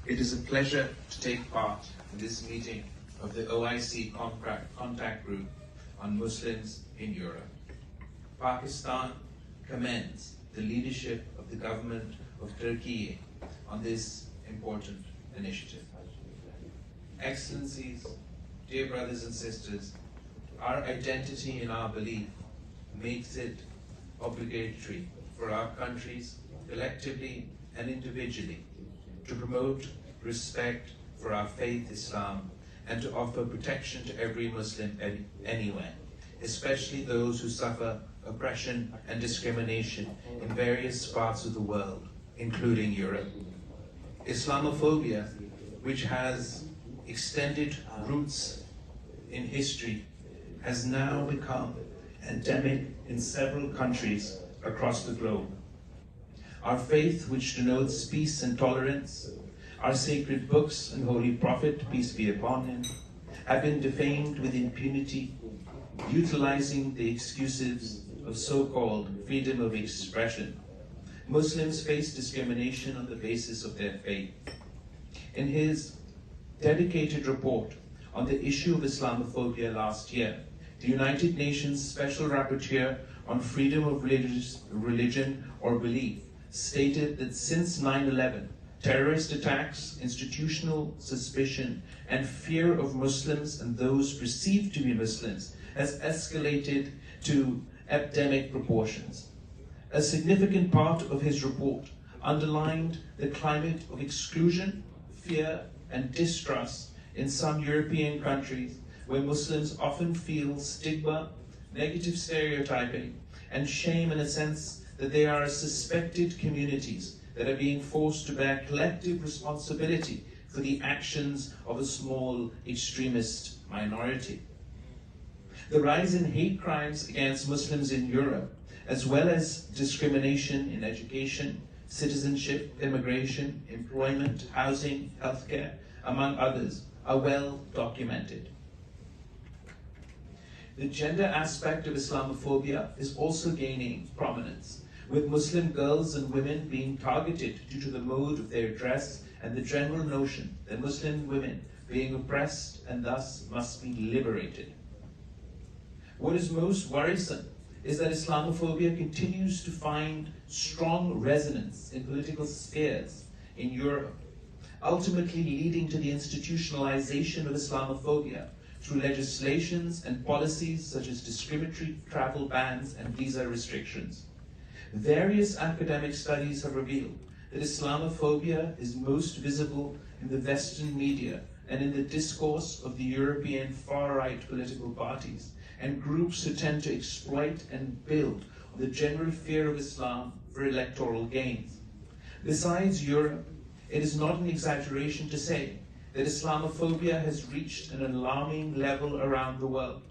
It is a pleasure to take part in this meeting of the OIC Contact Group on Muslims in Europe. Pakistan commends the leadership of the government of Turkey on this important initiative. Excellencies, dear brothers and sisters, our identity and our belief makes it obligatory for our countries, collectively and individually, to promote respect for our faith, Islam, and to offer protection to every Muslim anywhere, especially those who suffer oppression and discrimination in various parts of the world, including Europe. Islamophobia, which has extended roots in history, has now become endemic in several countries across the globe. Our faith, which denotes peace and tolerance, our sacred books and holy prophet, peace be upon him, have been defamed with impunity, utilizing the excuses of so-called freedom of expression. Muslims face discrimination on the basis of their faith. In his dedicated report on the issue of Islamophobia last year, the United Nations Special Rapporteur on freedom of religion or belief stated that since 9/11, terrorist attacks, institutional suspicion, and fear of Muslims and those perceived to be Muslims has escalated to epidemic proportions. A significant part of his report underlined the climate of exclusion, fear, and distrust in some European countries where Muslims often feel stigma, negative stereotyping, and shame in a sense that they are suspected communities that are being forced to bear collective responsibility for the actions of a small extremist minority. The rise in hate crimes against Muslims in Europe, as well as discrimination in education, citizenship, immigration, employment, housing, healthcare, among others, are well documented. The gender aspect of Islamophobia is also gaining prominence, with Muslim girls and women being targeted due to the mode of their dress and the general notion that Muslim women being oppressed and thus must be liberated. What is most worrisome is that Islamophobia continues to find strong resonance in political spheres in Europe, ultimately leading to the institutionalization of Islamophobia through legislations and policies such as discriminatory travel bans and visa restrictions. Various academic studies have revealed that Islamophobia is most visible in the Western media and in the discourse of the European far-right political parties and groups who tend to exploit and build on the general fear of Islam for electoral gains. Besides Europe, it is not an exaggeration to say that Islamophobia has reached an alarming level around the world.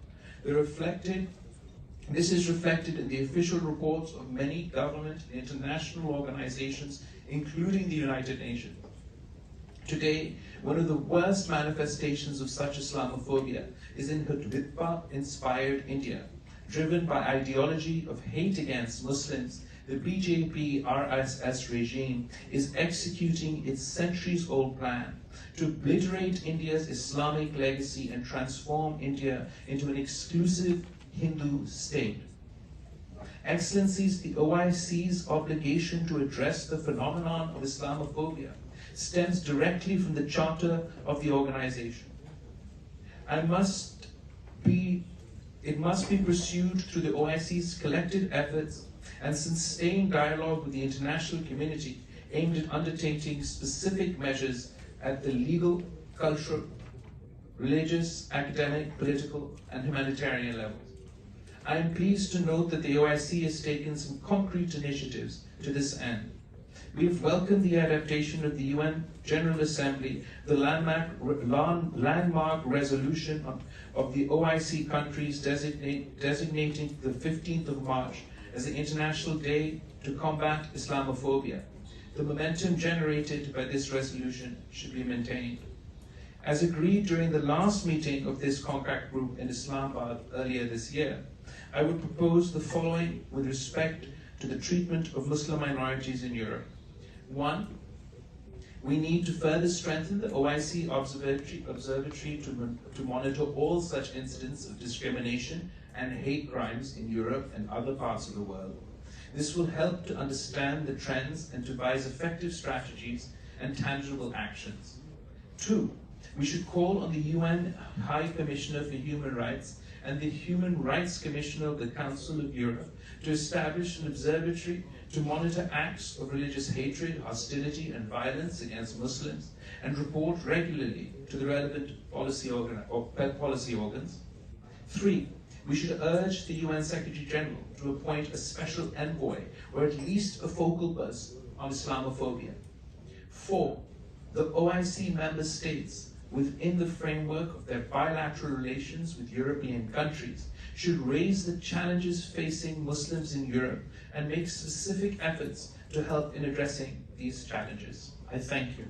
This is reflected in the official reports of many government and international organizations, including the United Nations. Today, one of the worst manifestations of such Islamophobia is in Hindutva-inspired India. Driven by ideology of hate against Muslims, the BJP RSS regime is executing its centuries-old plan to obliterate India's Islamic legacy and transform India into an exclusive Hindu state. Excellencies, the OIC's obligation to address the phenomenon of Islamophobia stems directly from the charter of the organization. It must be pursued through the OIC's collective efforts and sustained dialogue with the international community aimed at undertaking specific measures at the legal, cultural, religious, academic, political, and humanitarian levels. I am pleased to note that the OIC has taken some concrete initiatives to this end. We have welcomed the adaptation of the UN General Assembly, the landmark resolution of the OIC countries designating the 15th of March as the International Day to Combat Islamophobia. The momentum generated by this resolution should be maintained. As agreed during the last meeting of this contact group in Islamabad earlier this year, I would propose the following with respect to the treatment of Muslim minorities in Europe. 1. We need to further strengthen the OIC observatory to monitor all such incidents of discrimination and hate crimes in Europe and other parts of the world. This will help to understand the trends and to devise effective strategies and tangible actions. 2, we should call on the UN High Commissioner for Human Rights and the Human Rights Commissioner of the Council of Europe to establish an observatory to monitor acts of religious hatred, hostility, and violence against Muslims, and report regularly to the relevant policy organs. 3, we should urge the UN Secretary General to appoint a special envoy or at least a focal person on Islamophobia. 4, the OIC member states, within the framework of their bilateral relations with European countries, should raise the challenges facing Muslims in Europe and make specific efforts to help in addressing these challenges. I thank you.